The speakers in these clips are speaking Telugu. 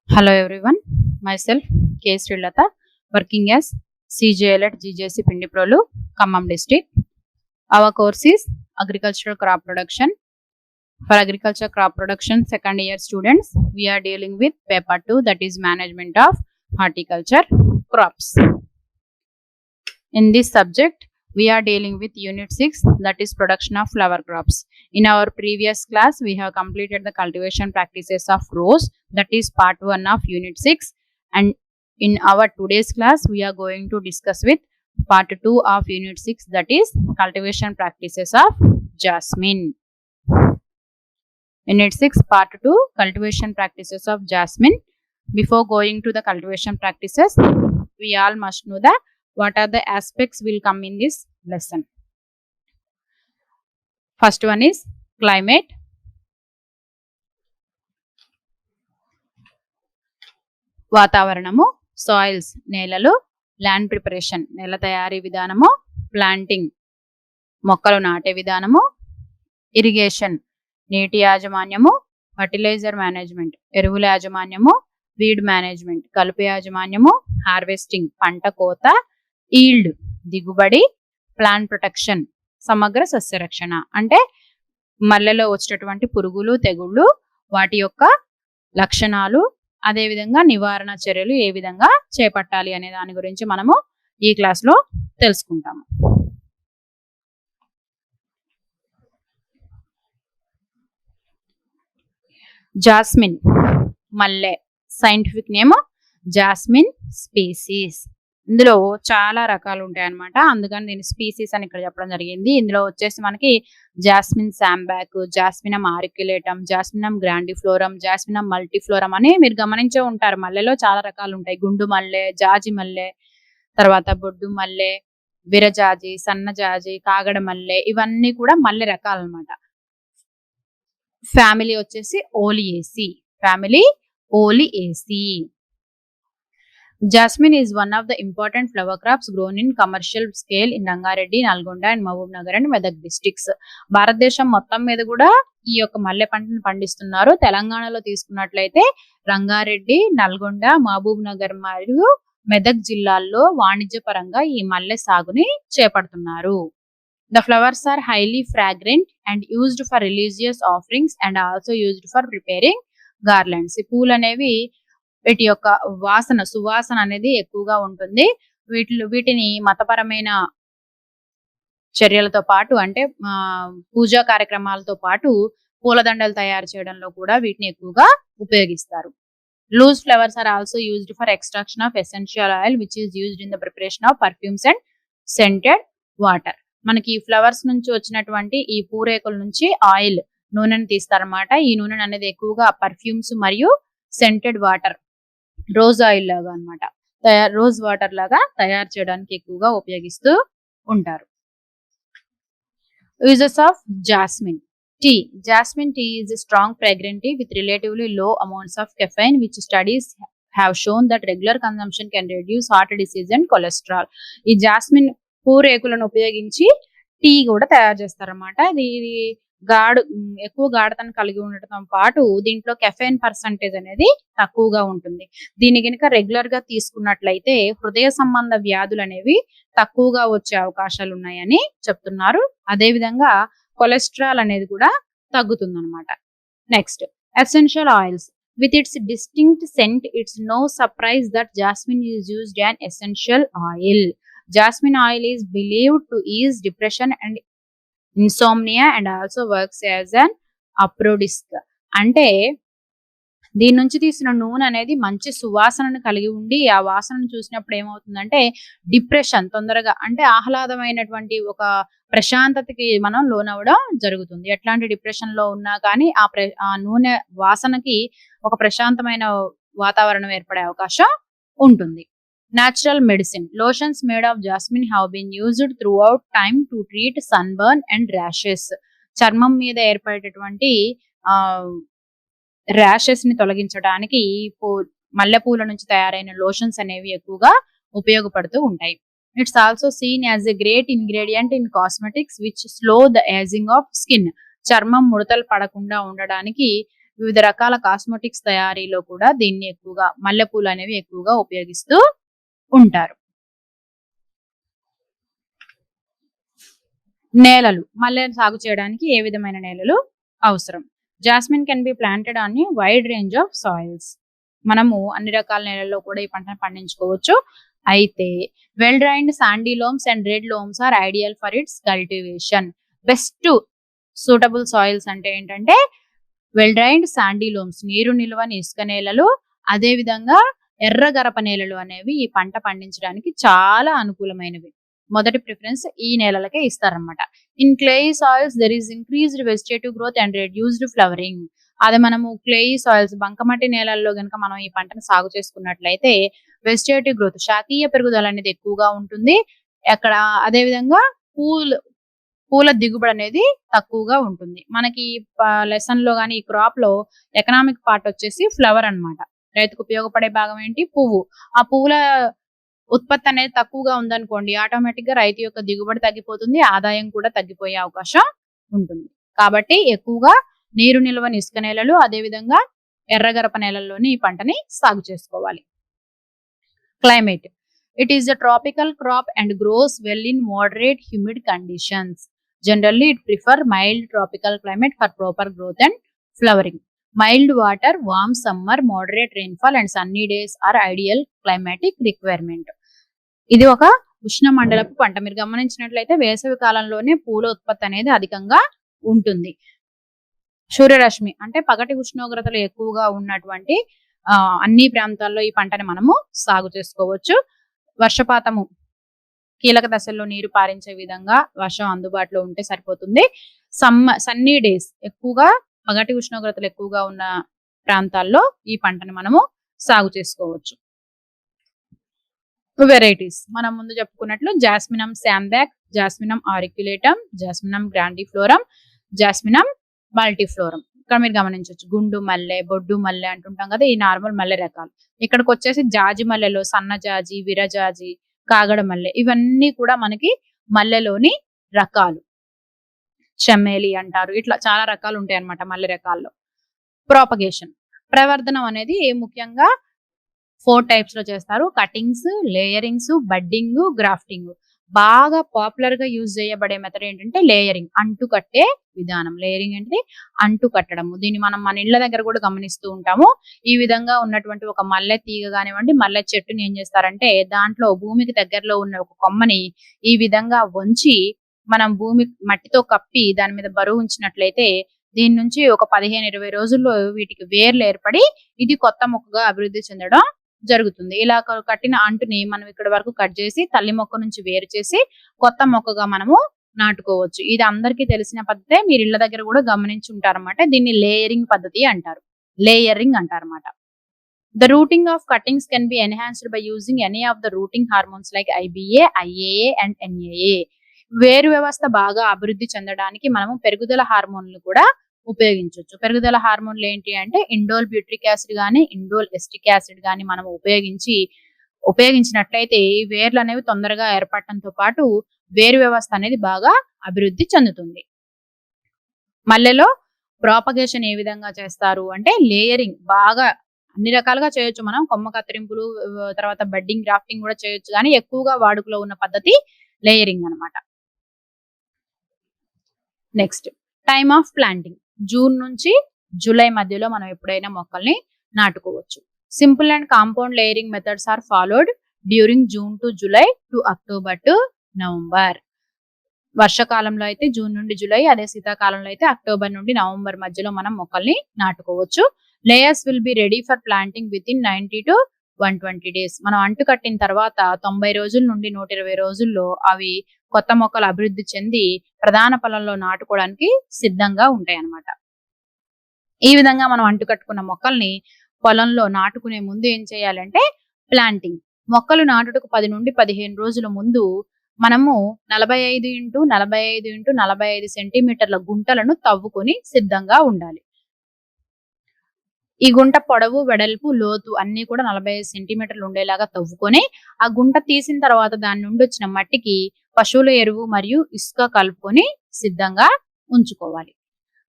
Hello everyone, myself K. Srilata, working as CJL at GJC Pindiprolu, Khammam district. Our course is Agricultural Crop Production. For Agriculture Crop Production second year students, we are dealing with paper 2, that is Management of Horticulture Crops. In this subject, we are dealing with Unit 6, that is Production of Flower Crops. In our previous class, we have completed the cultivation practices of rose, that is part 1 of Unit 6. And in our today's class, we are going to discuss with part 2 of Unit 6, that is cultivation practices of jasmine. Unit 6, part 2, cultivation practices of jasmine. Before going to the cultivation practices, we all must know that what are the aspects will come in this lesson. First one is climate. వాతావరణము, సాయిల్స్ నేలలు, ల్యాండ్ ప్రిపరేషన్ నేల తయారీ విధానము, ప్లాంటింగ్ మొక్కలు నాటే విధానము, ఇరిగేషన్ నీటి యాజమాన్యము, ఫర్టిలైజర్ మేనేజ్మెంట్ ఎరువుల యాజమాన్యము, వీడ్ మేనేజ్మెంట్ కలుపు యాజమాన్యము, హార్వెస్టింగ్ పంట కోత, ఈల్డ్ దిగుబడి, ప్లాంట్ ప్రొటెక్షన్ సమగ్ర సస్యరక్షణ అంటే మల్లెలో వచ్చేటటువంటి పురుగులు తెగుళ్ళు వాటి యొక్క లక్షణాలు, అదేవిధంగా నివారణ చర్యలు ఏ విధంగా చేపట్టాలి అనే దాని గురించి మనము ఈ క్లాస్లో తెలుసుకుంటాము. జాస్మిన్ మల్లె, సైంటిఫిక్ నేమ్ జాస్మిన్ స్పీసీస్. ఇందులో చాలా రకాలు ఉంటాయి అన్నమాట, అందుకని దీని స్పీసీస్ అని ఇక్కడ చెప్పడం జరిగింది. ఇందులో వచ్చేసి మనకి జాస్మిన్ శాంబాక్, జాస్మినం ఆరిక్యులేటం, జాస్మినం గ్రాండిఫ్లోరం, జాస్మినం మల్టీఫ్లోరం అని మీరు గమనించే ఉంటారు. మల్లెలో చాలా రకాలు ఉంటాయి. గుండు మల్లె, జాజి మల్లె, తర్వాత బొడ్డు మల్లె, విరజాజి, సన్నజాజి, కాగడ మల్లె, ఇవన్నీ కూడా మల్లె రకాలు అన్నమాట. ఫ్యామిలీ వచ్చేసి ఓలియేసి, family ఓలియేసి. Jasmine is one of the important flower crops grown in commercial scale in Rangareddy, Nalgonda and Mahbub Nagar and Medak districts. భారతదేశం మొత్తం మీద కూడా ఈ యొక్క మల్లె పంటను పండిస్తున్నారు. తెలంగాణలో తీసుకున్నట్లయితే రంగారెడ్డి, నల్గొండ, మహబూబ్ నగర్ మరియు మెదక్ జిల్లాల్లో వాణిజ్యపరంగా ఈ మల్లె సాగుని చేపడుతున్నారు. The flowers are highly fragrant and used for religious offerings and also used for preparing garlands. ఈ పూలు అనేవి వీటి యొక్క సువాసన అనేది ఎక్కువగా ఉంటుంది. వీటిని మతపరమైన చర్యలతో పాటు అంటే పూజా కార్యక్రమాలతో పాటు పూలదండలు తయారు చేయడంలో కూడా వీటిని ఎక్కువగా ఉపయోగిస్తారు. Loose flowers are also used for extraction of essential oil which is used in the preparation of perfumes and scented water. మనకి ఫ్లవర్స్ నుంచి వచ్చినటువంటి ఈ పూరేకుల నుంచి ఆయిల్ నూనెను తీస్తారన్నమాట. ఈ నూనె అనేది ఎక్కువగా పర్ఫ్యూమ్స్ మరియు సెంటెడ్ వాటర్, రోజ్ ఆయిల్ లాగా అనమాట, రోజ్ వాటర్ లాగా తయారు చేయడానికి ఎక్కువగా ఉపయోగిస్తూ ఉంటారు. Uses of jasmine tea. Jasmine tea is strong fragrant tea with relatively low amounts of caffeine, which studies have shown that regular consumption can reduce heart disease and cholesterol. ఈ జాస్మిన్ పూరేకులను ఉపయోగించి టీ కూడా తయారు చేస్తారన్నమాట. ఇది ఎక్కువ గాఢతను కలిగి ఉండటంతో పాటు దీంట్లో కెఫెయిన్ పర్సంటేజ్ అనేది తక్కువగా ఉంటుంది. దీన్ని కనుక రెగ్యులర్ గా తీసుకున్నట్లయితే హృదయ సంబంధ వ్యాధులు అనేవి తక్కువగా వచ్చే అవకాశాలు ఉన్నాయని చెప్తున్నారు. అదే విధంగా కొలెస్ట్రాల్ అనేది కూడా తగ్గుతుంది అనమాట. Next, essential oils. With its distinct scent, it's no surprise that jasmine is used as an essential oil. Jasmine oil is believed to ease depression and insomnia and also works as an aphrodisiac. అంటే దీని నుంచి తీసిన నూనె అనేది మంచి సువాసనను కలిగి ఉండి ఆ వాసనను చూసినప్పుడు ఏమవుతుందంటే డిప్రెషన్ తొందరగా అంటే ఆహ్లాదమైనటువంటి ఒక ప్రశాంతతకి మనం లోనవ్వడం జరుగుతుంది. ఎట్లాంటి డిప్రెషన్ లో ఉన్నా కానీ ఆ నూనె వాసనకి ఒక ప్రశాంతమైన వాతావరణం ఏర్పడే అవకాశం ఉంటుంది. Natural medicine. Lotions made of jasmine have been used throughout time to treat sunburn and rashes. చర్మం మీద ఏర్పడేటటువంటి ర్యాషెస్ ని తొలగించడానికి మల్లెపూల నుంచి తయారైన లోషన్స్ అనేవి ఎక్కువగా ఉపయోగపడుతూ ఉంటాయి. It's also seen as a great ingredient in cosmetics which slow the ageing of skin. చర్మం ముడతలు పడకుండా ఉండడానికి వివిధ రకాల కాస్మెటిక్స్ తయారీలో కూడా దీన్ని ఎక్కువగా మల్లెపూలు అనేవి ఎక్కువగా ఉపయోగిస్తూ ఉంటారు. నేలలు మల్లె సాగు చేయడానికి ఏ విధమైన నేలలు అవసరం? Jasmine can be planted on a wide range of soils. మనము అన్ని రకాల నేలల్లో కూడా ఈ పంటను పండించుకోవచ్చు. అయితే well drained sandy loams and red loams are ideal for its cultivation. Best suitable soils అంటే ఏంటంటే వెల్ డ్రైన్డ్ శాండీ లోమ్స్ నీరు నిల్వని ఇసుక నేలలు, అదే విధంగా ఎర్ర గరప నేలలు అనేవి ఈ పంట పండించడానికి చాలా అనుకూలమైనవి. మొదటి ప్రిఫరెన్స్ ఈ నేలలకే ఇస్తారనమాట. In clayey soils there is increased vegetative growth and reduced flowering. అదే మనము క్లేయి సాయిల్స్ బంకమట్టి నేలల్లో గనుక మనం ఈ పంటను సాగు చేసుకున్నట్లయితే వెజిటేటివ్ గ్రోత్ శాఖీయ పెరుగుదల అనేది ఎక్కువగా ఉంటుంది. అక్కడ అదే విధంగా పూల దిగుబడి అనేది తక్కువగా ఉంటుంది. మనకి లెసన్ లో గానీ ఈ క్రాప్ లో ఎకనామిక్ పార్ట్ వచ్చేసి ఫ్లవర్ అన్నమాట. రైతుకు ఉపయోగపడే భాగం ఏంటి? పువ్వు. ఆ పువ్వుల ఉత్పత్తి అనేది తక్కువగా ఉందనుకోండి, ఆటోమేటిక్ గా రైతు యొక్క దిగుబడి తగ్గిపోతుంది, ఆదాయం కూడా తగ్గిపోయే అవకాశం ఉంటుంది. కాబట్టి ఎక్కువగా నీరు నిల్వని ఇసుక నేలలు, అదే విధంగా ఎర్రగరప నేలల్లోని ఈ పంటని సాగు చేసుకోవాలి. Climate. It is a tropical crop and grows well in moderate humid conditions. Generally, it prefer mild tropical climate for proper growth and flowering. Mild water, warm summer, moderate rainfall and sunny days are ideal climatic requirement. ఇది ఒక ఉష్ణ మండలపు పంట. మీరు గమనించినట్లయితే వేసవి కాలంలోనే పూల ఉత్పత్తి అనేది అధికంగా ఉంటుంది. సూర్యరశ్మి అంటే పగటి ఉష్ణోగ్రతలు ఎక్కువగా ఉన్నటువంటి అన్ని ప్రాంతాల్లో ఈ పంటని మనము సాగు చేసుకోవచ్చు. వర్షపాతము కీలక దశల్లో నీరు పారించే విధంగా వర్షం అందుబాటులో ఉంటే సరిపోతుంది. సన్నీ డేస్ ఎక్కువగా పగటి ఉష్ణోగ్రతలు ఎక్కువగా ఉన్న ప్రాంతాల్లో ఈ పంటని మనము సాగు చేసుకోవచ్చు. వెరైటీస్ మనం ముందు చెప్పుకున్నట్లు జాస్మినం శాంబ్యాక్, జాస్మినం ఆరిక్యులేటం, జాస్మినం గ్రాండిఫ్లోరం, జాస్మినం మల్టీఫ్లోరం. ఇక్కడ మీరు గమనించవచ్చు గుండు మల్లె, బొడ్డు మల్లె అంటుంటాం కదా, ఈ నార్మల్ మల్లె రకాలు. ఇక్కడికి వచ్చేసి జాజి మల్లెలో సన్నజాజి, విరజాజి, కాగడ మల్లె ఇవన్నీ కూడా మనకి మల్లెలోని రకాలు. చెమ్మేలి అంటారు. ఇట్లా చాలా రకాలు ఉంటాయి అన్నమాట మల్లె రకాల్లో. ప్రాపగేషన్ ప్రవర్ధనం అనేది ముఖ్యంగా 4 టైప్స్ లో చేస్తారు. Cuttings, layerings, budding, grafting. బాగా పాపులర్ గా యూజ్ చేయబడే మెథడ్ ఏంటంటే లేయరింగ్, అంటు కట్టే విధానం. లేయరింగ్ అంటే అంటు కట్టడము. దీన్ని మనం మన ఇళ్ల దగ్గర కూడా గమనిస్తూ ఉంటాము. ఈ విధంగా ఉన్నటువంటి ఒక మల్లె తీగ కానివ్వండి, మల్లె చెట్టుని ఏం చేస్తారంటే దాంట్లో భూమికి దగ్గరలో ఉన్న ఒక కొమ్మని ఈ విధంగా వంచి మనం భూమి మట్టితో కప్పి దాని మీద బరువు ఉంచినట్లయితే దీని నుంచి ఒక 15-20 రోజుల్లో వీటికి వేర్లు ఏర్పడి ఇది కొత్త మొక్కగా అభివృద్ధి చెందడం జరుగుతుంది. ఇలా కట్టిన అంటుని మనం ఇక్కడ వరకు కట్ చేసి తల్లి మొక్క నుంచి వేరు చేసి కొత్త మొక్కగా మనము నాటుకోవచ్చు. ఇది అందరికీ తెలిసిన పద్ధతే. మీరు ఇళ్ల దగ్గర కూడా గమనించి ఉంటారన్నమాట. దీన్ని లేయరింగ్ పద్ధతి అంటారు, layering అంటారన్నమాట. The rooting of cuttings can be enhanced by using any of the rooting hormones like IBA, IAA and NAA. వేరు వ్యవస్థ బాగా అభివృద్ధి చెందడానికి మనము పెరుగుదల హార్మోన్లు కూడా ఉపయోగించవచ్చు. పెరుగుదల హార్మోన్లు ఏంటి అంటే ఇండోల్ బ్యూట్రిక్ యాసిడ్ గానీ, ఇండోల్ ఎస్టిక్ యాసిడ్ గానీ మనం ఉపయోగించినట్లయితే వేర్లు అనేవి తొందరగా ఏర్పడటంతో పాటు వేరు వ్యవస్థ అనేది బాగా అభివృద్ధి చెందుతుంది. మల్లెలో ప్రాపగేషన్ ఏ విధంగా చేస్తారు అంటే లేయరింగ్ బాగా అన్ని రకాలుగా చేయొచ్చు. మనం కొమ్మ కత్తిరింపులు, తర్వాత బడ్డింగ్, గ్రాఫ్టింగ్ కూడా చేయొచ్చు. కానీ ఎక్కువగా వాడుకలో ఉన్న పద్ధతి లేయరింగ్ అన్నమాట. Next time of planting. June నుంచి జూలై మధ్యలో మనం ఎప్పుడైనా మొక్కల్ని నాటుకోవచ్చు. Simple and compound layering methods are followed during June to July to October to November. వర్షకాలంలో అయితే జూన్ నుండి జూలై, అదే శీతాకాలంలో అయితే అక్టోబర్ నుండి నవంబర్ మధ్యలో మనం మొక్కల్ని నాటుకోవచ్చు. Layers will be ready for planting within 90 to 120 days. మనం అంటు కట్టిన తర్వాత 90 రోజుల నుండి 120 రోజుల్లో అవి కొత్త మొక్కలు అభివృద్ధి చెంది ప్రధాన పొలంలో నాటుకోవడానికి సిద్ధంగా ఉంటాయి అన్నమాట. ఈ విధంగా మనం అంటు కట్టుకున్న మొక్కల్ని పొలంలో నాటుకునే ముందు ఏం చేయాలంటే ప్లాంటింగ్. మొక్కలు నాటుటకు 10 నుండి 15 రోజుల ముందు మనము 45 x 45 x 45 సెంటీమీటర్ల గుంటలను తవ్వుకొని సిద్ధంగా ఉండాలి. ఈ గుంట పొడవు, వెడల్పు, లోతు అన్ని కూడా 45 సెంటీమీటర్లు ఉండేలాగా తవ్వుకొని ఆ గుంట తీసిన తర్వాత దాని నుండి వచ్చిన మట్టికి పశువుల ఎరువు మరియు ఇసుక కలుపుకొని సిద్ధంగా ఉంచుకోవాలి.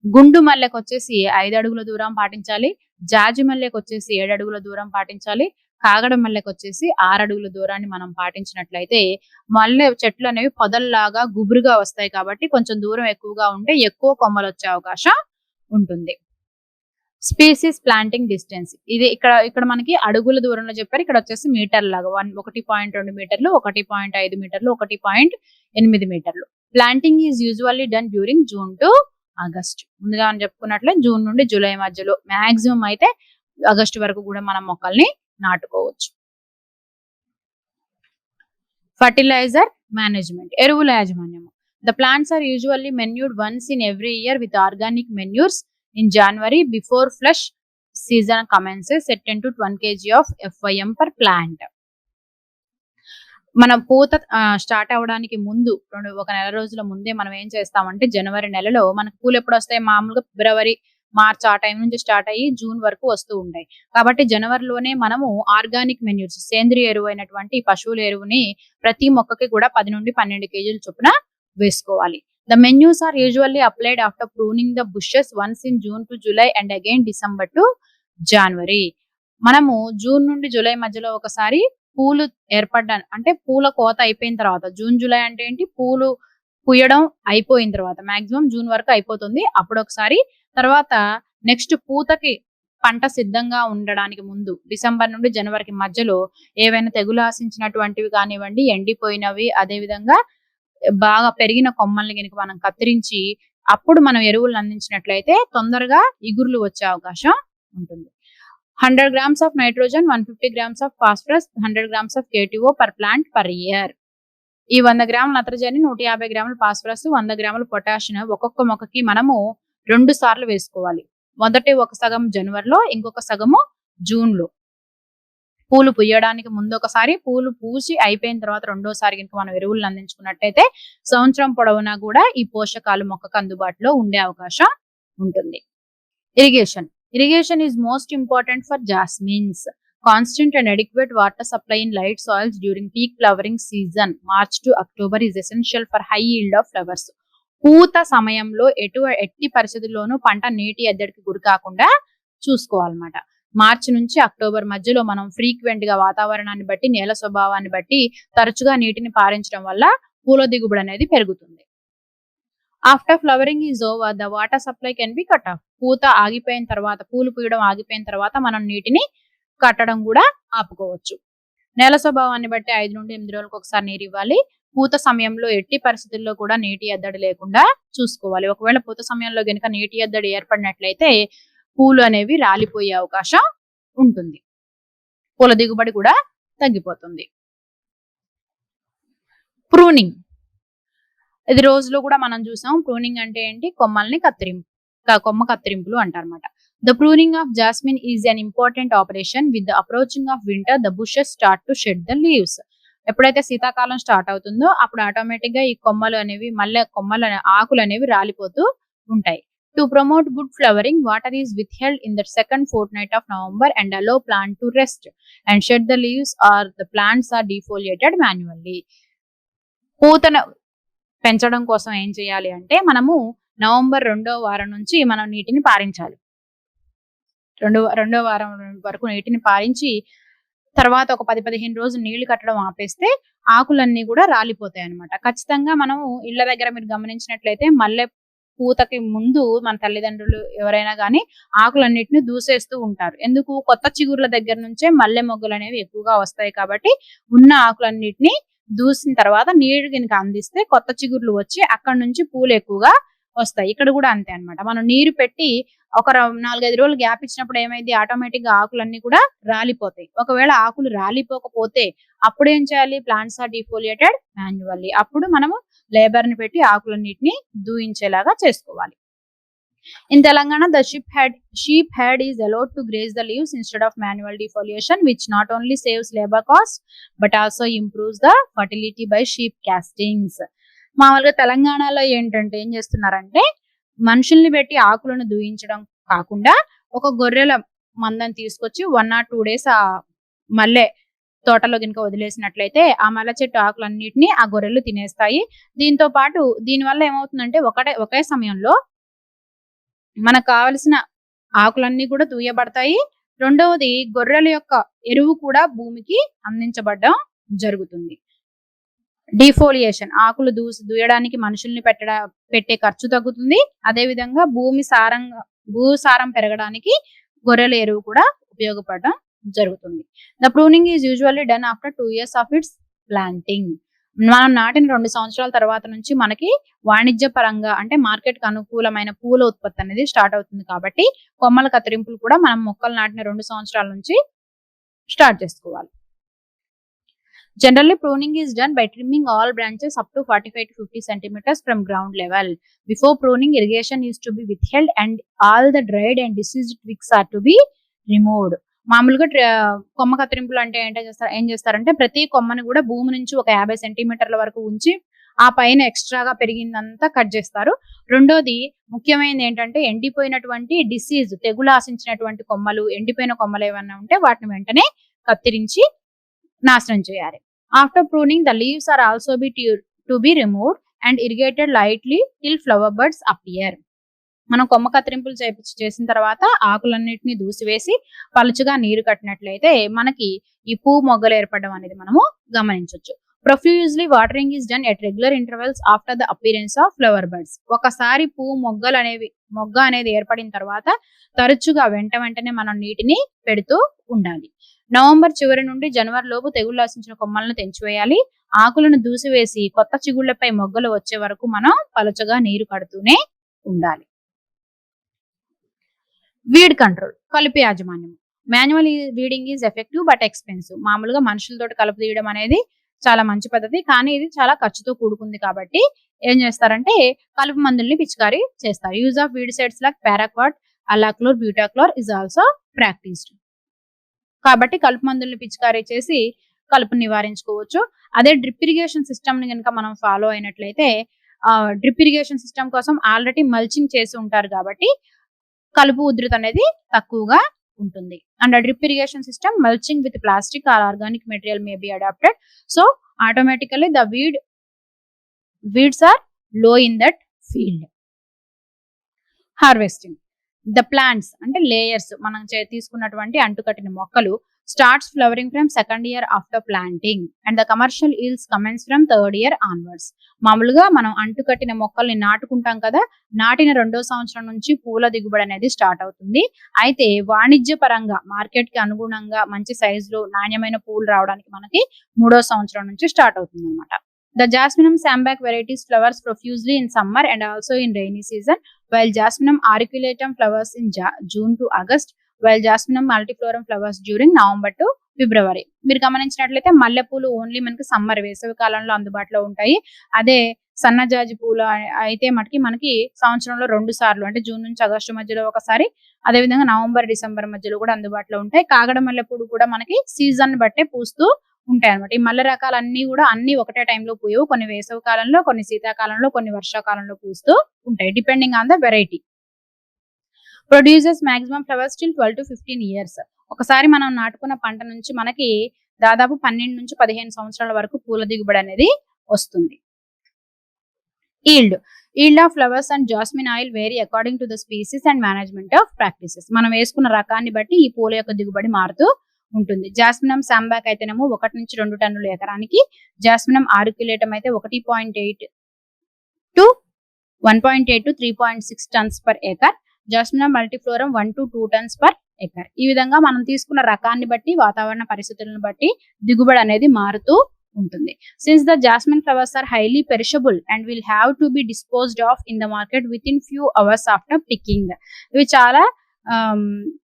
గుండు మల్లెకి వచ్చేసి 5 అడుగుల దూరం పాటించాలి. జాజి మల్లెకి వచ్చేసి 7 అడుగుల దూరం పాటించాలి. కాగడ మల్లెకి వచ్చేసి 6 అడుగుల దూరాన్ని మనం పాటించినట్లయితే మల్లె చెట్లు అనేవి పొదల్లాగా గుబురుగా వస్తాయి కాబట్టి కొంచెం దూరం ఎక్కువగా ఉంటే ఎక్కువ కొమ్మలు వచ్చే అవకాశం ఉంటుంది. స్పీసీస్ ప్లాంటింగ్ డిస్టెన్స్ ఇది ఇక్కడ మనకి అడుగుల దూరంలో చెప్పారు. ఇక్కడ వచ్చేసి మీటర్ లాగా 1.2 మీటర్లు, 1.5 మీటర్లు, 1.8 మీటర్లు. Planting is usually done during June to August. ముందుగా మనం చెప్పుకున్నట్లే జూన్ నుండి జూలై మధ్యలో, మాక్సిమం అయితే ఆగస్టు వరకు కూడా మనం మొక్కల్ని నాటుకోవచ్చు. ఫర్టిలైజర్ మేనేజ్మెంట్, ఎరువుల యాజమాన్యం. The plants are usually manured once in every year with organic manures in January before flush season commences at 10 to 20 kg of FYM per plant. మనం పూత స్టార్ట్ అవడానికి ముందు ఒక నెల రోజుల ముందే మనం ఏం చేస్తామంటే జనవరి నెలలో మనకు పూలు ఎప్పుడు వస్తాయి, మామూలుగా ఫిబ్రవరి మార్చ్ ఆ టైం నుంచి స్టార్ట్ అయ్యి జూన్ వరకు వస్తూ ఉంటాయి. కాబట్టి జనవరిలోనే మనము ఆర్గానిక్ మెన్యూర్స్, సేంద్రియ ఎరువు అయినటువంటి పశువుల ఎరువుని ప్రతి మొక్కకి కూడా 10 నుండి 12 కేజీల చొప్పున వేసుకోవాలి. The menus are usually applied after pruning the bushes once in June to July and again December to January. మనము జూన్ నుండి జూలై మధ్యలో ఒకసారి పూలు ఏర్పడ్డాను అంటే పూల కోత అయిపోయిన తర్వాత, జూన్ జూలై అంటే ఏంటి, పూలు పూయడం అయిపోయిన తర్వాత మాక్సిమం జూన్ వరకు అయిపోతుంది. అప్పుడు ఒకసారి, తర్వాత నెక్స్ట్ పూతకి పంట సిద్ధంగా ఉండడానికి ముందు డిసెంబర్ నుండి జనవరికి మధ్యలో ఏవైనా తెగులు ఆశించినటువంటివి కానివ్వండి, ఎండిపోయినవి, అదే విధంగా బాగా పెరిగిన కొమ్మల్ని కనుక మనం కత్తిరించి అప్పుడు మనం ఎరువులను అందించినట్లయితే తొందరగా ఇగుర్లు వచ్చే అవకాశం ఉంటుంది. 100 grams of nitrogen, 150 grams of phosphorus, 100 grams of KTO per plant per year. ఈ 100 గ్రాముల నత్రజని, 150 గ్రాముల ఫాస్ఫరస్, 100 గ్రాముల పొటాషియం ఒక్కొక్క మొక్కకి మనము 2 సార్లు వేసుకోవాలి. మొదటి ఒక సగం జనవరిలో, ఇంకొక సగము జూన్లో. పూలు పూయడానికి ముందు ఒకసారి, పూలు పూసి అయిపోయిన తర్వాత రెండోసారి కనుక మనం ఎరువులను అందించుకున్నట్టయితే సంవత్సరం పొడవునా కూడా ఈ పోషకాలు మొక్కకు అందుబాటులో ఉండే అవకాశం ఉంటుంది. Irrigation is most important for jasmines. Constant and adequate water supply in light soils during peak flowering season March to October is essential for high yield of flowers. పూత సమయంలో ఎట్టి పరిస్థితుల్లోనూ పంట నీటి ఎద్దడికి గురి కాకుండా చూసుకోవాలన్నమాట. మార్చి నుంచి అక్టోబర్ మధ్యలో మనం ఫ్రీక్వెంట్ గా వాతావరణాన్ని బట్టి, నేల స్వభావాన్ని బట్టి తరచుగా నీటిని పారించడం వల్ల పూల దిగుబడి అనేది పెరుగుతుంది. After flowering is over the water supply can be cut off. పూత ఆగిపోయిన తర్వాత, పూలు పూయడం ఆగిపోయిన తర్వాత మనం నీటిని కట్టడం కూడా ఆపుకోవచ్చు. నేల స్వభావాన్ని బట్టి 5 నుండి 8 రోజులకు ఒకసారి నీరు ఇవ్వాలి. పూత సమయంలో ఎట్టి పరిస్థితుల్లో కూడా నీటి ఎద్దడి లేకుండా చూసుకోవాలి. ఒకవేళ పూత సమయంలో గనుక నీటి ఎద్దడి ఏర్పడినట్లయితే పూలు అనేవి రాలిపోయే అవకాశం ఉంటుంది. పూల దిగుబడి కూడా తగ్గిపోతుంది. ప్రూనింగ్, ఇది రోజులో కూడా మనం చూసాం. ప్రూనింగ్ అంటే ఏంటి, కొమ్మల్ని కొమ్మ కత్తిరింపులు అంటారన్నమాట. The pruning of jasmine is an important operation. With the approaching of winter the bushes start to shed the leaves. ఎప్పుడైతే శీతాకాలం స్టార్ట్ అవుతుందో అప్పుడు ఆటోమేటిక్ గా ఈ కొమ్మలు అనేవి, ఆకులు అనేవి రాలిపోతూ ఉంటాయి. To promote good flowering, water is withheld in the second fortnight of November and allow plant to rest and shed the leaves or the plants are defoliated manually. పూతను పెంచడం కోసం ఏం చేయాలి అంటే మనము నవంబర్ 2వ వారం నుంచి మనం నీటిని పారించాలి. రెండో వారం వరకు నీటిని పారించి తర్వాత ఒక 10-15 రోజులు నీళ్లు కట్టడం ఆపేస్తే ఆకులన్నీ కూడా రాలిపోతాయి అన్నమాట. ఖచ్చితంగా మనము ఇళ్ల దగ్గర మీరు గమనించినట్లయితే మల్లె పూతకి ముందు మన తల్లిదండ్రులు ఎవరైనా కానీ ఆకులన్నిటిని దూసేస్తూ ఉంటారు. ఎందుకు, కొత్త చిగుర్ల దగ్గర నుంచే మల్లె మొగ్గలు అనేవి ఎక్కువగా వస్తాయి కాబట్టి ఉన్న ఆకులన్నిటిని దూసిన తర్వాత నీరు కనుక అందిస్తే కొత్త చిగుర్లు వచ్చి అక్కడ నుంచి పూలు ఎక్కువగా వస్తాయి. ఇక్కడ కూడా అంతే అన్నమాట. మనం నీరు పెట్టి ఒక 4-5 రోజులు గ్యాప్ ఇచ్చినప్పుడు ఏమైంది, ఆటోమేటిక్ గా ఆకులన్నీ కూడా రాలిపోతాయి. ఒకవేళ ఆకులు రాలిపోకపోతే అప్పుడు ఏం చేయాలి, ప్లాంట్స్ ఆర్ డిఫోలియేటెడ్ మాన్యువల్లీ. అప్పుడు మనము లేబర్ ని పెట్టి ఆకులన్నిటిని దూయించేలాగా చేసుకోవాలి. In Telangana, the sheep head is allowed to graze the leaves instead of manual defoliation, which not only saves labor cost but also improves the fertility by sheep castings. మామూలుగా తెలంగాణలో ఏంటంటే ఏం చేస్తున్నారంటే మనుషుల్ని పెట్టి ఆకులను దూయించడం కాకుండా ఒక గొర్రెల మందని తీసుకొచ్చి 1 or 2 days ఆ మల్లె తోటలో కనుక వదిలేసినట్లయితే ఆ మల్లె చెట్టు ఆకులన్నిటిని ఆ గొర్రెలు తినేస్తాయి. దీంతో పాటు దీనివల్ల ఏమవుతుందంటే ఒకే సమయంలో మనకు కావలసిన ఆకులన్నీ కూడా తూయబడతాయి. రెండవది గొర్రెల యొక్క ఎరువు కూడా భూమికి అందించబడడం జరుగుతుంది. డిఫోలియేషన్ ఆకులు దూయడానికి మనుషుల్ని పెట్టే ఖర్చు తగ్గుతుంది. అదేవిధంగా భూసారం పెరగడానికి గొర్రెల ఎరువు కూడా ఉపయోగపడడం జరుగుతుంది. The pruning is usually done after 2 years of it's planting. మనం నాటిన 2 సంవత్సరాల తర్వాత నుంచి మనకి వాణిజ్య పరంగా అంటే మార్కెట్ కు అనుకూలమైన పూల ఉత్పత్తి అనేది స్టార్ట్ అవుతుంది. కాబట్టి కొమ్మల కత్తిరింపులు కూడా మనం మొక్కలు నాటిన 2 సంవత్సరాల నుంచి స్టార్ట్ చేసుకోవాలి. Generally, pruning is done by trimming all branches up to 45 to 50 centimeters from ground level. Before pruning, irrigation is to be withheld and all the dried and diseased twigs are to be removed. మామూలుగా కొమ్మ కత్తిరింపులు అంటే ఏం చేస్తారంటే ప్రతి కొమ్మని కూడా భూమి నుంచి ఒక 50 సెంటీమీటర్ల వరకు ఉంచి ఆ పైన ఎక్స్ట్రాగా పెరిగిందంతా కట్ చేస్తారు. రెండోది ముఖ్యమైనది ఏంటంటే ఎండిపోయినటువంటి డిసీజ్ తెగులు ఆశించినటువంటి కొమ్మలు, ఎండిపోయిన కొమ్మలు ఏమన్నా ఉంటే వాటిని వెంటనే కత్తిరించి నాశనం చేయాలి. After pruning the leaves are also to be removed and irrigated lightly till flower buds appear. మనం కొమ్మ కత్తిరింపులు చేసిన తర్వాత ఆకులన్నిటిని దూసివేసి పలుచుగా నీరు కట్టినట్లయితే మనకి ఈ పువ్వు మొగ్గలు ఏర్పడడం అనేది మనము గమనించవచ్చు. Profusely watering is done at regular intervals after the appearance of flower birds. ఒకసారి మొగ్గ అనేది ఏర్పడిన తర్వాత తరచుగా వెంటనే మనం నీటిని పెడుతూ ఉండాలి. నవంబర్ చివరి నుండి జనవరి లోపు తెగుళ్ళు ఆశించిన కొమ్మలను తెంచివేయాలి. ఆకులను దూసివేసి కొత్త చిగుళ్లపై మొగ్గలు వచ్చే వరకు మనం పలుచగా నీరు కడుతూనే ఉండాలి. వీడ్ కంట్రోల్ కలుపు యాజమాన్యం. Manual weeding is effective but expensive. మామూలుగా మనుషులతో కలుపు తీయడం అనేది చాలా మంచి పద్ధతి, కానీ ఇది చాలా ఖర్చుతో కూడుకుంది. కాబట్టి ఏం చేస్తారంటే కలుపు మందుల్ని పిచికారీ చేస్తారు. Use of weedicides like paraquat, alachlor, butachlor is also practised. కాబట్టి కలుపు మందుల్ని పిచికారీ చేసి కలుపు నివారించుకోవచ్చు. అదే డ్రిప్ ఇరిగేషన్ సిస్టమ్ ని కనుక మనం ఫాలో అయినట్లయితే డ్రిప్ ఇరిగేషన్ సిస్టమ్ కోసం ఆల్రెడీ మల్చింగ్ చేసి ఉంటారు కాబట్టి కలుపు ఉధృతి అనేది తక్కువగా ఉంటుంది. And drip irrigation system mulching with plastic or organic material may be adapted. So automatically the weeds are low in that field. Harvesting the plants అంటే లేయర్స్ మనం తీసుకున్నటువంటి అంటుకట్టిన మొక్కలు starts flowering from 2nd year after planting and the commercial yields commence from 3rd year onwards. మామూలుగా మనం అంటుకట్టిన మొక్కల్ని నాటుకుంటాం కదా, నాటిన 2వ సంవత్సరం నుంచి పూల దిగుబడి అనేది స్టార్ట్ అవుతుంది. అయితే వాణిజ్య పరంగా మార్కెట్ కి అనుగుణంగా మంచి సైజులో నాణ్యమైన పూలు రావడానికి మనకి 3వ సంవత్సరం నుంచి స్టార్ట్ అవుతుంది అనమాట. The Jasminum sambac varieties flowers profusely in summer and also in rainy season, while Jasminum auriculatum flowers in June to August, while Jasminum multiflorum flowers during November to February. మీరు గమనించినట్లయితే మల్లెపూలు ఓన్లీ మనకి సమ్మర్ వేసవి కాలంలో అందుబాటులో ఉంటాయి. అదే సన్నజాజి పూలు అయితే మనకి సంవత్సరంలో 2 సార్లు అంటే జూన్ నుంచి ఆగస్టు మధ్యలో ఒకసారి, అదేవిధంగా నవంబర్ డిసెంబర్ మధ్యలో కూడా అందుబాటులో ఉంటాయి. కాగడ మల్లెపూలు కూడా మనకి సీజన్ బట్టే పూస్తూ ఉంటాయి అనమాట. ఈ మల్లె రకాలన్నీ కూడా అన్ని ఒకటే టైంలో పూయవు. కొన్ని వేసవి కాలంలో, కొన్ని శీతాకాలంలో, కొన్ని వర్షాకాలంలో పూస్తూ ఉంటాయి depending on the variety. Produces maximum flowers till 12 to 15 years. ఒకసారి మనం నాటుకున్న పంట నుంచి మనకి దాదాపు 12 నుంచి 15 సంవత్సరాల వరకు పూల దిగుబడి అనేది వస్తుంది. Yield of flowers and jasmine oil vary according to the species and management of practices. మనం వేసుకున్న రకాన్ని బట్టి ఈ పూల యొక్క దిగుబడి మారుతూ ఉంటుంది. జాస్మినం సాంబాక్ అయితేనేమో 1 నుంచి 2 టన్నుల ఎకరానికి, జాస్మినం ఆరిక్యులేటం అయితే 1.8 to 3.6 tons per acre, jasminum multiflorum 1 to 2 tons per acre. ఈ విధంగా మనం తీసుకున్న రకాన్ని బట్టి, వాతావరణ పరిస్థితులను బట్టి దిగుబడి అనేది మారుతూ ఉంటుంది. Since the jasmine flowers are highly perishable and will have to be disposed of in the market within few hours after picking. ఇవి చాలా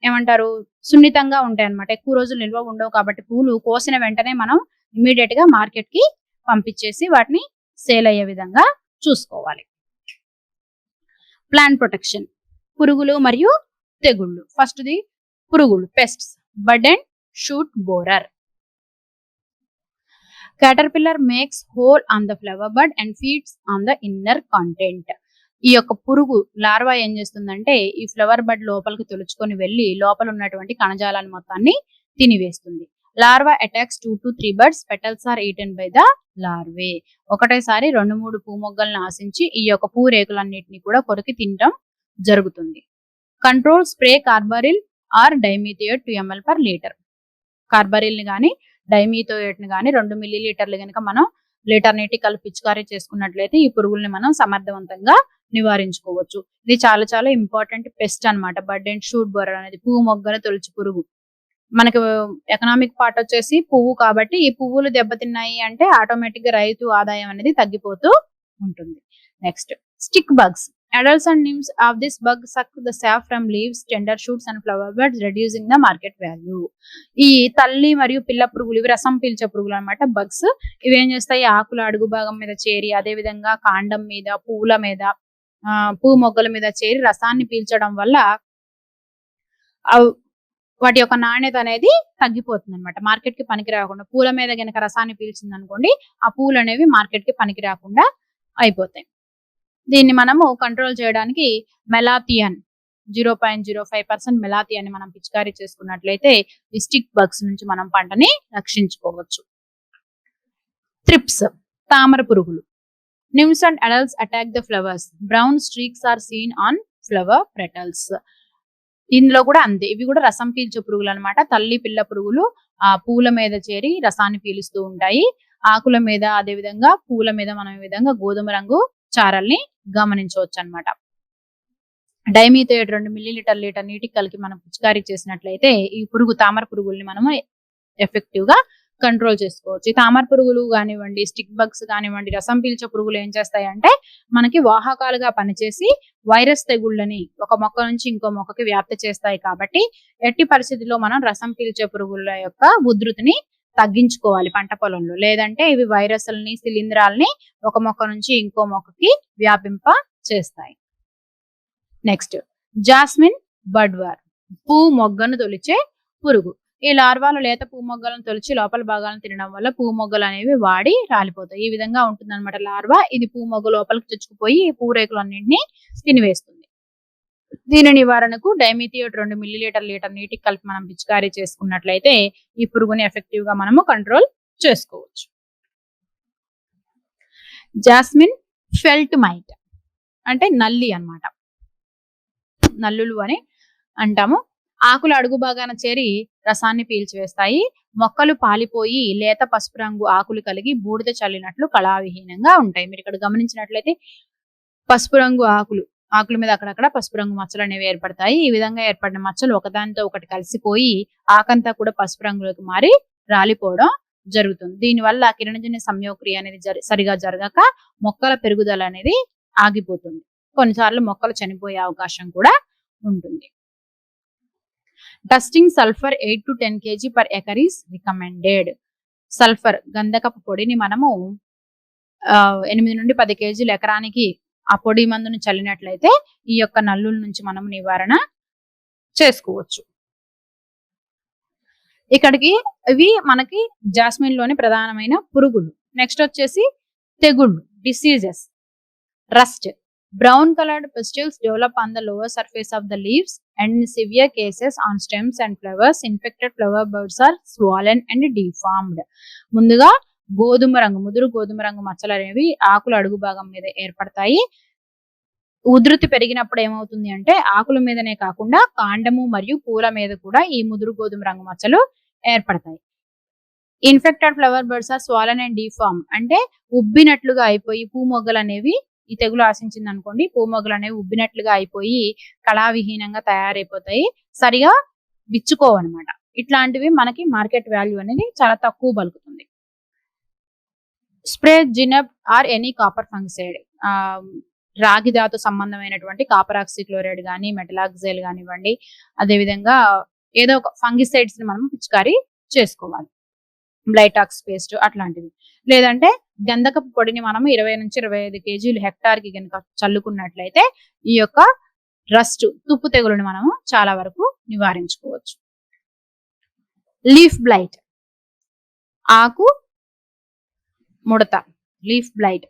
ఏమంటారు సున్నితంగా ఉంటాయి అన్నమాట. ఎక్కువ రోజులు నిల్వ ఉండవు కాబట్టి పూలు కోసిన వెంటనే మనం ఇమీడియట్ గా మార్కెట్ కి పంపించేసి వాటిని సేల్ అయ్యే విధంగా చూసుకోవాలి. ప్లాంట్ ప్రొటెక్షన్, పురుగులు మరియు తెగుళ్ళు. ఫస్ట్ ది పురుగులు, pests. Bud and shoot borer. Caterpillar makes hole on the flower bud and feeds on the inner content. ఈ యొక్క పురుగు లార్వా ఏం చేస్తుందంటే ఈ ఫ్లవర్ బడ్ లోపలికి తొలుచుకొని వెళ్లి లోపల ఉన్నటువంటి కణజాలాన్ని మొత్తాన్ని తినివేస్తుంది. Larva attacks 2 to 3 birds. Petals are eaten by the larvae. ఒకటేసారి 2-3 పూ మొగ్గలను ఆశించి ఈ యొక్క పూ రేకులన్నిటిని కూడా కొరికి తినడం జరుగుతుంది. Control spray carbaryl or dimethoate 2 ml per litre. Carbaryl ని కానీ డైమిథియోయేట్ ని కానీ 2 మిల్లీలీటర్లు కనుక మనం లీటర్ నీటి కలిపి పిచికారీ చేసుకున్నట్లయితే ఈ పురుగుల్ని మనం సమర్థవంతంగా నివారించుకోవచ్చు. ఇది చాలా చాలా ఇంపార్టెంట్ పెస్ట్ అన్నమాట. బడ్ అండ్ షూట్ బోరర్ అనేది పువ్వు మొగ్గను తొలచు పురుగు. మనకు ఎకనామిక్ పార్ట్ వచ్చేసి పువ్వు కాబట్టి ఈ పువ్వులు దెబ్బతిన్నాయి అంటే ఆటోమేటిక్ గా రైతు ఆదాయం అనేది తగ్గిపోతూ ఉంటుంది. Next stick bugs. Adults and nymphs of this bug suck the sap from leaves, tender shoots and flower buds, reducing the market value. ఈ తల్లి మరియు పిల్ల పురుగులు ఇవి రసం పీల్చే పురుగులు అన్నమాట. బగ్స్ ఇవి ఏం చేస్తాయి, ఆకుల అడుగు భాగం మీద చేరి అదే విధంగా కాండం మీద పువ్వుల మీద పువ్వు మొగ్గల మీద చేరి రసాన్ని పీల్చడం వల్ల వాటి యొక్క నాణ్యత అనేది తగ్గిపోతుంది అనమాట. మార్కెట్ కి పనికి రాకుండా పూల మీద గనక రసాన్ని పీల్చింది అనుకోండి ఆ పూలు అనేవి మార్కెట్ కి పనికి రాకుండా అయిపోతాయి. దీన్ని మనము కంట్రోల్ చేయడానికి మెలాథియన్ 0.05% మెలాథియాన్ని మనం పిచికారీ చేసుకున్నట్లయితే ఈ స్టిక్ బగ్స్ నుంచి మనం పంటని రక్షించుకోవచ్చు. త్రిప్స్ తామర పురుగులు. Nymphs and adults attack the flowers. Brown streaks are seen on flower petals. ఇందులో కూడా అంతే, ఇవి కూడా రసం పీల్చే పురుగులు అనమాట. తల్లి పిల్ల పురుగులు ఆ పూల మీద చేరి రసాన్ని పీలుస్తూ ఉంటాయి. ఆకుల మీద అదే విధంగా పూల మీద మనం ఈ విధంగా గోధుమ రంగు చారల్ని గమనించవచ్చు అనమాట. డైమిథియోయేట్ 2 మిల్లీలీటర్ లీటర్ నీటికి కలిపి మనం పిచికారీ చేసినట్లయితే ఈ పురుగు తామర పురుగుల్ని మనము ఎఫెక్టివ్ గా కంట్రోల్ చేసుకోవచ్చు. ఈ తామర పురుగులు కానివ్వండి, స్టిక్ బగ్స్ కానివ్వండి, రసం పీల్చే పురుగులు ఏం చేస్తాయంటే మనకి వాహకాలుగా పనిచేసి వైరస్ తెగుళ్ళని ఒక మొక్క నుంచి ఇంకో మొక్కకి వ్యాప్తి చేస్తాయి. కాబట్టి ఎట్టి పరిస్థితిలో మనం రసం పీల్చే పురుగుల యొక్క ఉధృతిని తగ్గించుకోవాలి పంట పొలంలో. లేదంటే ఇవి వైరస్లని శిలీంధ్రాలని ఒక మొక్క నుంచి ఇంకో మొక్కకి వ్యాపింప చేస్తాయి. నెక్స్ట్ జాస్మిన్ బడ్వర్ పువ్వు మొగ్గను తొలిచే పురుగు. ఈ లార్వాలు లేత పువ్వు మొగ్గలను తొలిచి లోపల భాగాలను తినడం వల్ల పువ్వు మొగ్గలు అనేవి వాడి రాలిపోతాయి. ఈ విధంగా ఉంటుంది అనమాట లార్వా. ఇది పువ్వు మొగ్గ లోపలికి చొచ్చుకుపోయి పువ్వు రేకులన్నింటినీ తినివేస్తుంది. దీని నివారణకు డైమిథియోయేట్ 2 మిల్లీలీటర్ లీటర్ నీటికి కలిపి మనం పిచికారీ చేసుకున్నట్లయితే ఈ పురుగుని ఎఫెక్టివ్ గా మనము కంట్రోల్ చేసుకోవచ్చు. జాస్మిన్ ఫెల్ట్ మైట్ అంటే నల్లి అన్నమాట. నల్లులు అని అంటాము. ఆకుల అడుగు భాగాన చేరి రసాన్ని పీల్చివేస్తాయి. మొక్కలు పాలిపోయి లేత పసుపు రంగు ఆకులు కలిగి బూడిద చల్లినట్లు కళావిహీనంగా ఉంటాయి. మీరు ఇక్కడ గమనించినట్లయితే పసుపు రంగు ఆకుల మీద అక్కడక్కడ పసుపు రంగు మచ్చలు అనేవి ఏర్పడతాయి. ఈ విధంగా ఏర్పడిన మచ్చలు ఒకదానితో ఒకటి కలిసిపోయి ఆకంతా కూడా పసుపు రంగులోకి మారి రాలిపోవడం జరుగుతుంది. దీనివల్ల కిరణజన్య సంయోగక్రియ అనేది సరిగా జరగక మొక్కల పెరుగుదల అనేది ఆగిపోతుంది. కొన్నిసార్లు మొక్కలు చనిపోయే అవకాశం కూడా ఉంటుంది. Dusting sulphur 8 to 10 kg per acre is recommended. Sulphur గంధకపు పొడిని మనము 8 నుండి 10 kg ఎకరానికి ఆ పొడి మందును చల్లినట్లయితే ఈ యొక్క నల్లుల నుంచి మనం నివారణ చేసుకోవచ్చు. ఇక్కడికి ఇవి మనకి జాస్మిన్ లోని ప్రధానమైన పురుగులు. నెక్స్ట్ వచ్చేసి తెగుళ్ళు diseases. Rust brown colored pustules develop on the lower surface of the leaves and in severe cases on stems and flowers. Infected flower buds are swollen and deformed. ముందుగా ముదురు గోధుమ రంగు మచ్చలు అనేవి ఆకుల అడుగు భాగం మీద ఏర్పడతాయి. ఉధృతి పెరిగినప్పుడు ఏమవుతుంది అంటే ఆకుల మీదనే కాకుండా కాండము మరియు పూల మీద కూడా ఈ ముదురు గోధుమ రంగు మచ్చలు ఏర్పడతాయి. Infected flower buds are swollen and deform అంటే ఉబ్బినట్లుగా అయిపోయి పువ్వు మొగ్గలు అనేవి ఈ తెగులు ఆశించింది అనుకోండి పువ్వు మొగ్గలు అనేవి ఉబ్బినట్లుగా అయిపోయి కళావిహీనంగా తయారైపోతాయి. సరిగా విచ్చుకోవన్నమాట. ఇట్లాంటివి మనకి మార్కెట్ వాల్యూ అనేది చాలా తక్కువ పలుకుతుంది. Spray zineb or any copper fungicide రాగి ధాతు సంబంధమైనటువంటి కాపర్ ఆక్సిక్లోరైడ్ కానీ మెటలాక్సైల్ కానివ్వండి, అదేవిధంగా ఏదో ఒక ఫంగిసైడ్స్ ని మనం పిచికారీ చేసుకోవాలి. బ్లైటాక్స్ పేస్ట్ అట్లాంటివి. లేదంటే గంధకపు పొడిని మనం 20 నుంచి 25 kg హెక్టార్ కి కనుక చల్లుకున్నట్లయితే ఈ యొక్క రస్ట్ తుప్పు తెగులుని మనము చాలా వరకు నివారించుకోవచ్చు. లీఫ్ బ్లైట్ ఆకు ముడత leaf blight.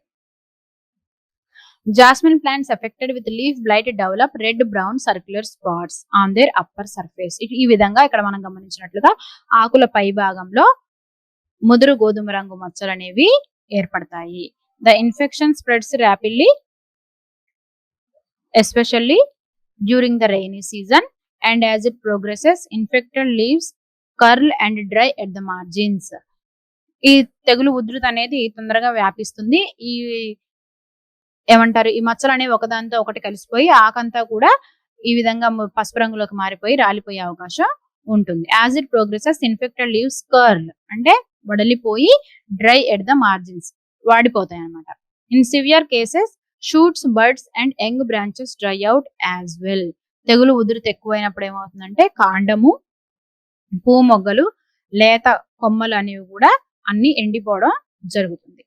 Jasmine plants affected with leaf blight develop red brown circular spots on their upper surface. ఈ విధంగా ఇక్కడ మనం గమనించినట్లుగా ఆకుల పై భాగంలో ముదురు గోధుమ రంగు మచ్చలు అనేవి ఏర్పడతాయి. The infection spreads rapidly, especially during the rainy season and as it progresses infected leaves curl and dry at the margins. ఈ తెగులు ఉధృతి అనేది తొందరగా వ్యాపిస్తుంది. ఈ ఏమంటారు, ఈ మచ్చలు అనేవి ఒకదానితో ఒకటి కలిసిపోయి ఆకంతా కూడా ఈ విధంగా పసుపు రంగులోకి మారిపోయి రాలిపోయే అవకాశం ఉంటుంది. As it progresses infected leaves curl అంటే వడలిపోయి, డ్రై ఎట్ ద మార్జిన్స్ వాడిపోతాయి అన్నమాట. In severe cases shoots, birds and young branches dry out as well. తెగులు ఉధృతి ఎక్కువైనప్పుడు ఏమవుతుందంటే కాండము, పూ మొగ్గలు, లేత కొమ్మలు అనేవి కూడా అన్ని ఎండిపోవడం జరుగుతుంది.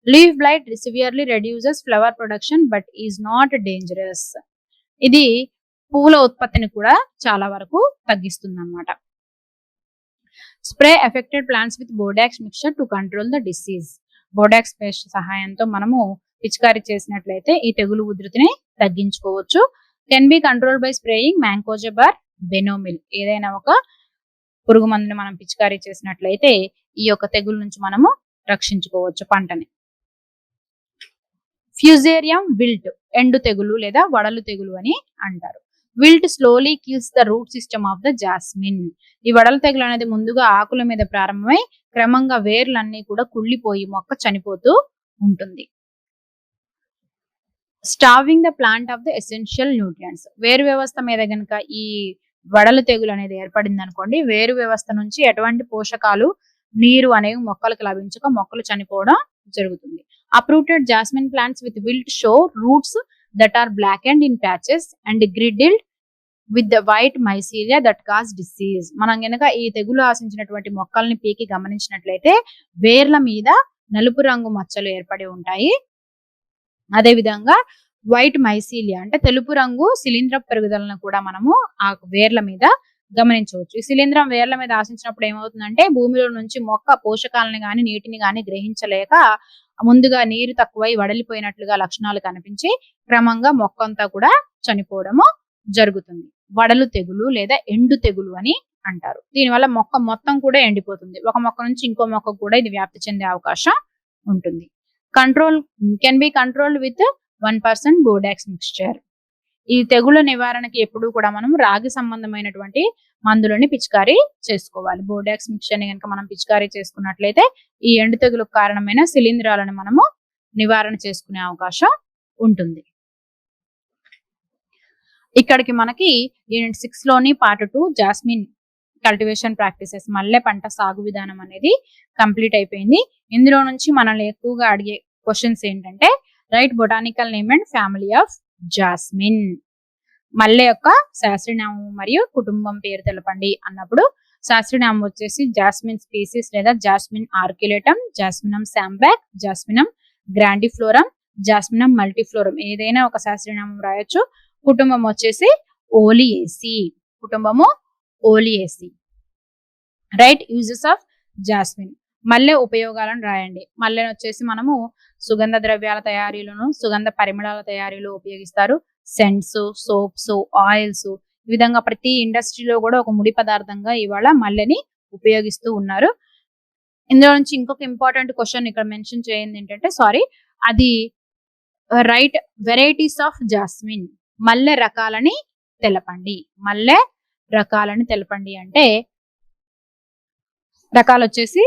Leaf blight severely reduces flower production but is not dangerous. ఇది పూల ఉత్పత్తిని కూడా చాలా వరకు తగ్గిస్తుంది అన్నమాట. Spray affected plants with Bordeaux mixture to control the disease. Bordeaux paste సహాయంతో మనము పిచికారీ చేసినట్లయితే ఈ తెగులు ఉధృతిని తగ్గించుకోవచ్చు. Can be control by spraying mancozeb, benomyl. ఏదైనా ఒక పురుగు మందుని మనం పిచికారీ చేసినట్లయితే ఈ యొక్క తెగులు నుంచి మనము రక్షించుకోవచ్చు పంటని. ఫ్యూజేరియం విల్ట్ ఎండు తెగులు లేదా వడలు తెగులు అని అంటారు. Wilt slowly kills the root system of the jasmine. ఈ వడల తెగులు అనేది ముందుగా ఆకుల మీద ప్రారంభమై క్రమంగా వేర్లన్నీ కూడా కుళ్ళిపోయి మొక్క చనిపోతూ ఉంటుంది. Starving the plant of the essential nutrients. వేరు వ్యవస్థ మీద గనక ఈ వడలు తెగులు అనేది ఏర్పడింది అనుకోండి, వేరు వ్యవస్థ నుంచి ఎటువంటి పోషకాలు, నీరు అనేవి మొక్కలకు లభించక మొక్కలు చనిపోవడం జరుగుతుంది. Uprooted jasmine plants with wilt show roots that are blackened in patches and girdled with the white mycelia that cause disease. మనం గనక ఈ తెగులు ఆశించినటువంటి మొక్కల్ని పీకి గమనించినట్లయితే వేర్ల మీద నలుపు రంగు మచ్చలు ఏర్పడి ఉంటాయి. అదే విధంగా వైట్ మైసీలియా అంటే తెలుపు రంగు శిలీంద్ర పెరుగుదలను కూడా మనము ఆ వేర్ల మీద గమనించవచ్చు. ఈ శిలీంద్రం వేర్ల మీద ఆశించినప్పుడు ఏమవుతుందంటే భూమిలో నుంచి మొక్క పోషకాలను గాని నీటిని గాని గ్రహించలేక ముందుగా నీరు తక్కువై వడలిపోయినట్లుగా లక్షణాలు కనిపించి క్రమంగా మొక్క అంతా కూడా చనిపోవడము జరుగుతుంది. వడలు తెగులు లేదా ఎండు తెగులు అని అంటారు. దీనివల్ల మొక్క మొత్తం కూడా ఎండిపోతుంది. ఒక మొక్క నుంచి ఇంకో మొక్క కూడా ఇది వ్యాప్తి చెందే అవకాశం ఉంటుంది. Control can be controlled with 1% Bordeaux mixture. ఈ తెగుల నివారణకి ఎప్పుడు కూడా మనం రాగి సంబంధమైనటువంటి మందులని పిచికారీ చేసుకోవాలి. బోడాక్స్ మిక్స్చర్ ని కనుక మనం పిచికారీ చేసుకున్నట్లయితే ఈ ఎండు తెగులకు కారణమైన శిలీంధ్రాలను మనము నివారణ చేసుకునే అవకాశం ఉంటుంది. ఇక్కడికి మనకి యూనిట్ 6 లోని పార్ట్ 2 జాస్మిన్ కల్టివేషన్ ప్రాక్టీసెస్ మల్లె పంట సాగు విధానం అనేది కంప్లీట్ అయిపోయింది. ఇందులో నుంచి మనల్ని ఎక్కువగా అడిగే క్వశ్చన్స్ ఏంటంటే right botanical name and family of jasmine. మల్లె యొక్క శాస్త్రీయనామం మరియు కుటుంబం పేరు తెలపండి అన్నప్పుడు శాస్త్రీయనామం వచ్చేసి జాస్మిన్ స్పీసీస్ లేదా jasmine auriculatum, jasminum sambac, jasminum grandiflorum, jasminum multiflorum ఏదైనా ఒక శాస్త్రీయనామం రాయొచ్చు. కుటుంబం వచ్చేసి ఓలియేసి, కుటుంబము Oleaceae. Write uses of jasmine. మల్లె ఉపయోగాలను రాయండి. మల్లెను వచ్చేసి మనము సుగంధ ద్రవ్యాల తయారీలోను, సుగంధ పరిమళాల తయారీలో ఉపయోగిస్తారు. సెంట్స్, సోప్స్, ఆయిల్స్, ఈ విధంగా ప్రతి ఇండస్ట్రీలో కూడా ఒక ముడి పదార్థంగా ఇవాళ మల్లెని ఉపయోగిస్తూ ఉన్నారు. ఇందులో నుంచి ఇంకొక ఇంపార్టెంట్ క్వశ్చన్ ఇక్కడ మెన్షన్ చేయండి ఏంటంటే అది రైట్ వెరైటీస్ ఆఫ్ జాస్మిన్. మల్లె రకాలని తెలపండి. మల్లె రకాలని తెలపండి అంటే రకాలు వచ్చేసి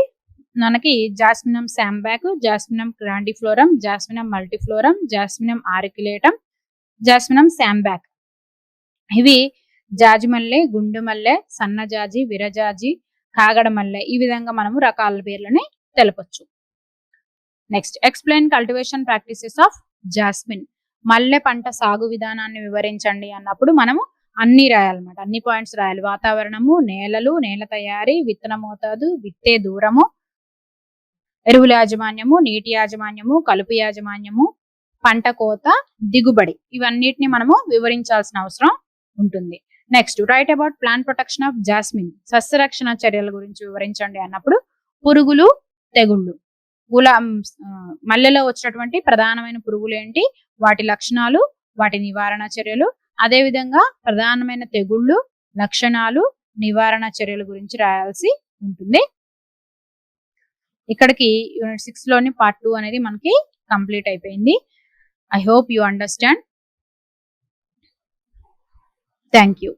మనకి జాస్మినం sambac, jasminum grandiflorum, jasminum మల్టీఫ్లోరం, జాస్మినం ఆర్క్యులేటమ్, jasminum శాంబాక్. ఇవి జాజి మల్లె, గుండు మల్లె, సన్నజాజి, విరజాజి, కాగడ మల్లె ఈ విధంగా మనము రకాల పేర్లని తెలపొచ్చు. Next explain cultivation practices of jasmine. మల్లె పంట సాగు విధానాన్ని వివరించండి అన్నప్పుడు మనము అన్ని రాయాలన్నమాట. అన్ని పాయింట్స్ రాయాలి. వాతావరణము, నేలలు, నేల తయారీ, విత్తన మోతాదు, విత్తే దూరము, ఎరువుల యాజమాన్యము, నీటి యాజమాన్యము, కలుపు యాజమాన్యము, పంట కోత, దిగుబడి ఇవన్నిటిని మనము వివరించాల్సిన అవసరం ఉంటుంది. Next write about plant protection of jasmine. సస్యరక్షణ చర్యల గురించి వివరించండి అన్నప్పుడు పురుగులు, తెగుళ్ళు. మల్లెలో వచ్చినటువంటి ప్రధానమైన పురుగులు ఏంటి, వాటి లక్షణాలు, వాటి నివారణ చర్యలు, అదే విధంగా ప్రధానమైన తెగుళ్ళు, లక్షణాలు, నివారణ చర్యల గురించి రాయాల్సి ఉంటుంది. ఇక్కడికి యూనిట్ 6 లోని పార్ట్ 2 అనేది మనకి కంప్లీట్ అయిపోయింది. I hope you understand. Thank you.